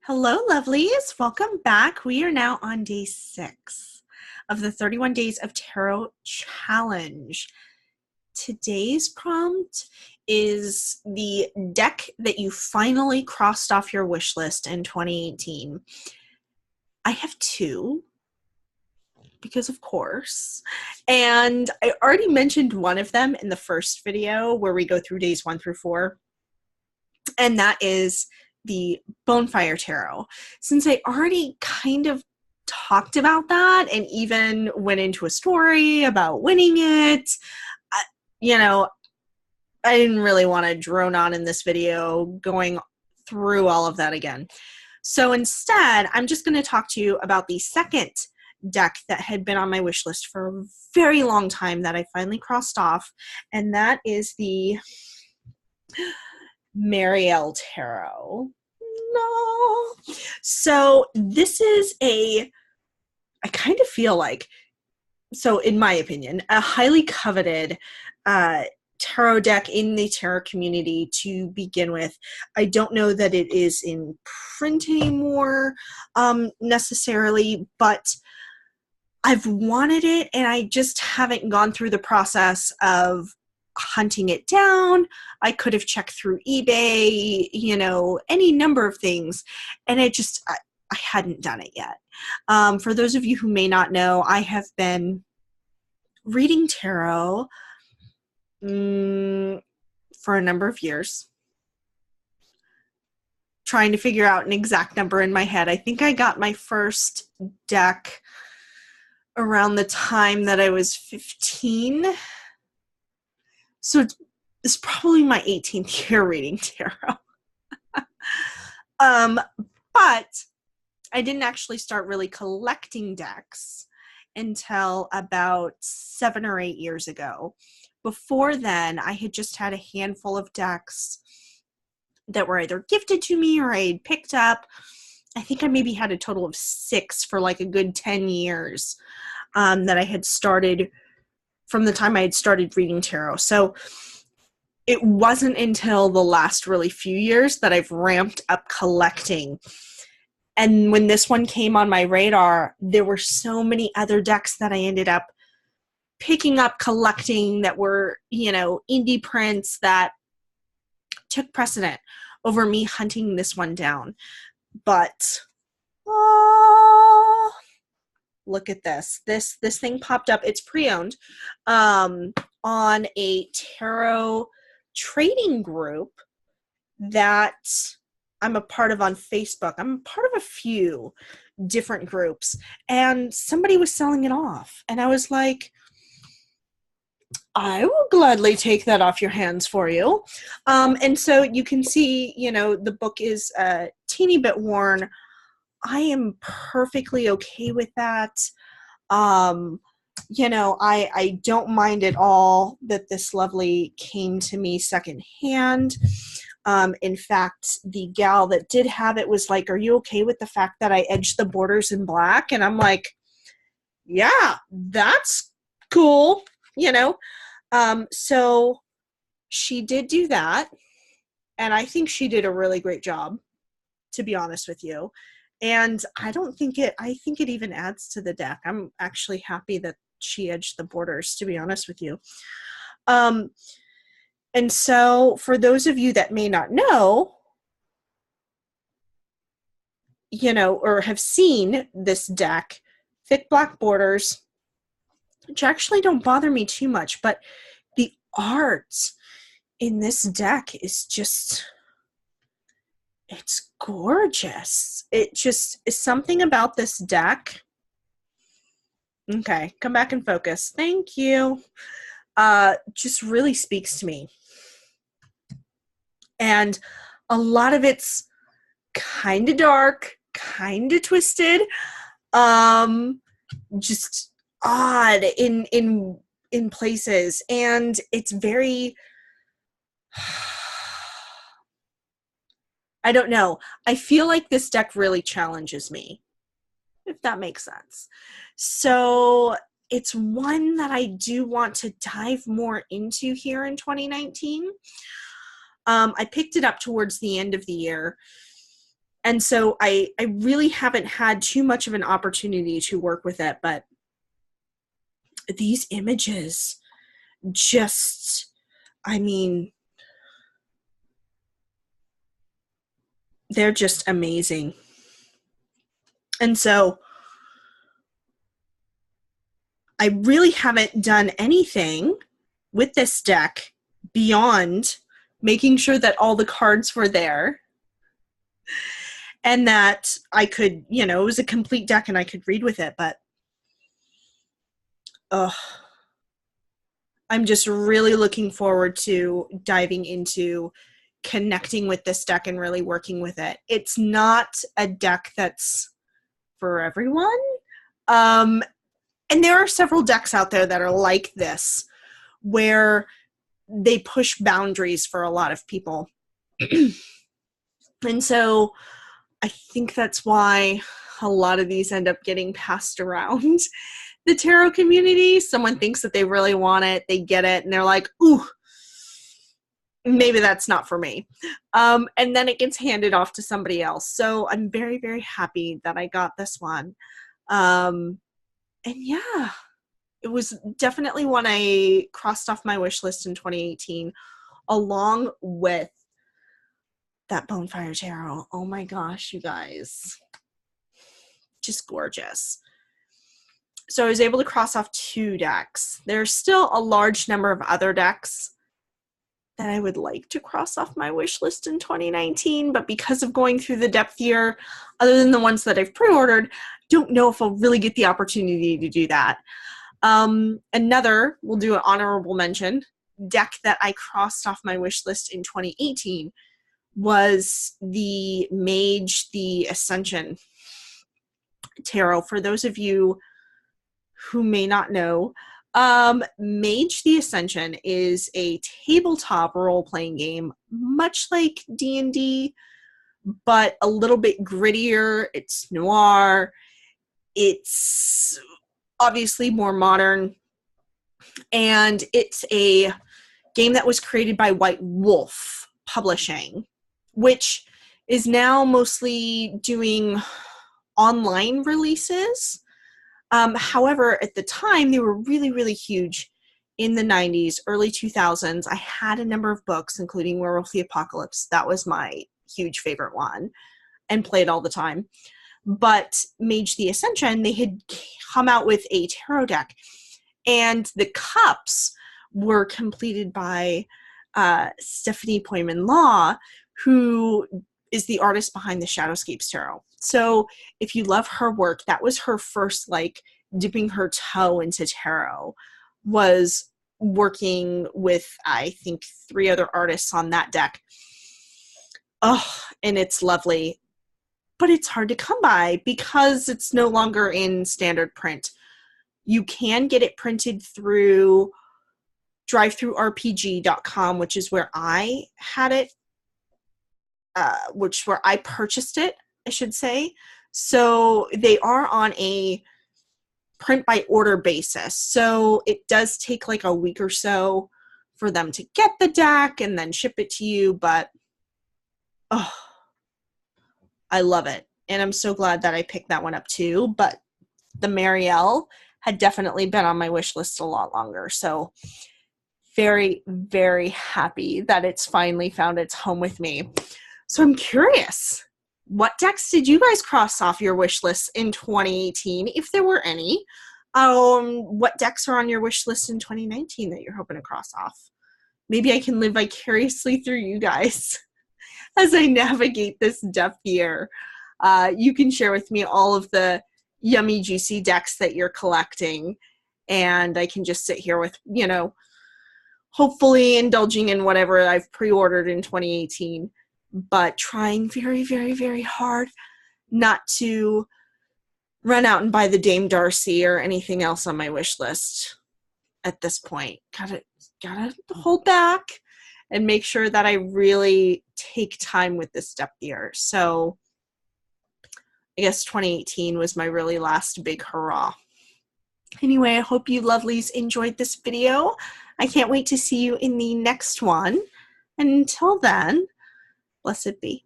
Hello, lovelies. Welcome back. We are now on day 6 of the 31 Days of Tarot Challenge. Today's prompt is the deck that you finally crossed off your wish list in 2018. I have 2, because of course, and I already mentioned one of them in the first video where we go through days 1 through 4, and that is the Bonfire Tarot. Since I already kind of talked about that and even went into a story about winning it, I didn't really want to drone on in this video going through all of that again. So instead, I'm just going to talk to you about the second deck that had been on my wish list for a very long time that I finally crossed off, and that is the Marielle Tarot. No. So this is I kind of feel like, so in my opinion, a highly coveted tarot deck in the tarot community to begin with. I don't know that it is in print anymore necessarily, but I've wanted it and I just haven't gone through the process of hunting it down. I could have checked through eBay, any number of things, and I hadn't done it yet. For those of you who may not know, I have been reading tarot for a number of years, trying to figure out an exact number in my head. I think I got my first deck around the time that I was 15. So it's probably my 18th year reading tarot. But I didn't actually start really collecting decks until about 7 or 8 years ago. Before then, I had just had a handful of decks that were either gifted to me or I had picked up. I think I maybe had a total of 6 for like a good 10 years that I had started from the time I had started reading tarot. So it wasn't until the last really few years that I've ramped up collecting. And when this one came on my radar, there were so many other decks that I ended up picking up, collecting, that were, indie prints that took precedent over me hunting this one down. But, look at this. This thing popped up. It's pre-owned on a tarot trading group that I'm a part of on Facebook. I'm part of a few different groups, and somebody was selling it off. And I was like, I will gladly take that off your hands for you. And so you can see, the book is a teeny bit worn. I am perfectly okay with that. I don't mind at all that this lovely came to me secondhand. In fact, the gal that did have it was like, are you okay with the fact that I edged the borders in black? And I'm like, yeah, that's cool, So she did do that, and I think she did a really great job, to be honest with you. And I think it even adds to the deck. I'm actually happy that she edged the borders, to be honest with you. And so for those of you that may not know, or have seen this deck, thick black borders, which actually don't bother me too much, but the art in this deck is just, it's gorgeous. It just is something about this deck. Okay, come back and focus. Thank you. Just really speaks to me. And a lot of it's kind of dark, kind of twisted, just odd in places, and it's very, I don't know. I feel like this deck really challenges me, if that makes sense. So it's one that I do want to dive more into here in 2019. I picked it up towards the end of the year, And so I really haven't had too much of an opportunity to work with it, but these images just, I mean, they're just amazing. And so I really haven't done anything with this deck beyond making sure that all the cards were there and that I could, it was a complete deck and I could read with it. But I'm just really looking forward to diving into connecting with this deck and really working with it. It's not a deck that's for everyone. And there are several decks out there that are like this, where they push boundaries for a lot of people. And so I think that's why a lot of these end up getting passed around the tarot community. Someone thinks that they really want it, they get it, and they're like, ooh, maybe that's not for me. And then it gets handed off to somebody else. So I'm very, very happy that I got this one. And yeah, it was definitely one I crossed off my wish list in 2018, along with that Bonefire Tarot. Oh my gosh, you guys. Just gorgeous. So I was able to cross off 2 decks. There's still a large number of other decks that I would like to cross off my wish list in 2019, but because of going through the depth year, other than the ones that I've pre-ordered, don't know if I'll really get the opportunity to do that. Another, we'll do an honorable mention, deck that I crossed off my wish list in 2018 was the Mage the Ascension Tarot. For those of you who may not know, Mage the Ascension is a tabletop role-playing game, much like D&D, but a little bit grittier. It's noir. It's obviously more modern. And it's a game that was created by White Wolf Publishing, which is now mostly doing online releases. However, at the time, they were really, really huge in the 90s, early 2000s. I had a number of books, including Werewolf the Apocalypse. That was my huge favorite one and played all the time. But Mage the Ascension, they had come out with a tarot deck. And the cups were completed by Stephanie Poyman Law, who is the artist behind the Shadowscapes Tarot. So if you love her work, that was her first, dipping her toe into tarot, was working with, I think, 3 other artists on that deck. Oh, and it's lovely. But it's hard to come by because it's no longer in standard print. You can get it printed through drivethrurpg.com, which is where I had it, where I purchased it, I should say. So they are on a print by order basis. So it does take a week or so for them to get the deck and then ship it to you. But, I love it. And I'm so glad that I picked that one up too. But the Marielle had definitely been on my wish list a lot longer. So very, very happy that it's finally found its home with me. So I'm curious, what decks did you guys cross off your wish list in 2018, if there were any? What decks are on your wish list in 2019 that you're hoping to cross off? Maybe I can live vicariously through you guys as I navigate this depth year. You can share with me all of the yummy, juicy decks that you're collecting, and I can just sit here with, hopefully indulging in whatever I've pre-ordered in 2018, but trying very, very, very hard not to run out and buy the Dame Darcy or anything else on my wish list at this point. Gotta hold back and make sure that I really take time with this depth year. So I guess 2018 was my really last big hurrah. Anyway, I hope you lovelies enjoyed this video. I can't wait to see you in the next one. And until then, blessed be.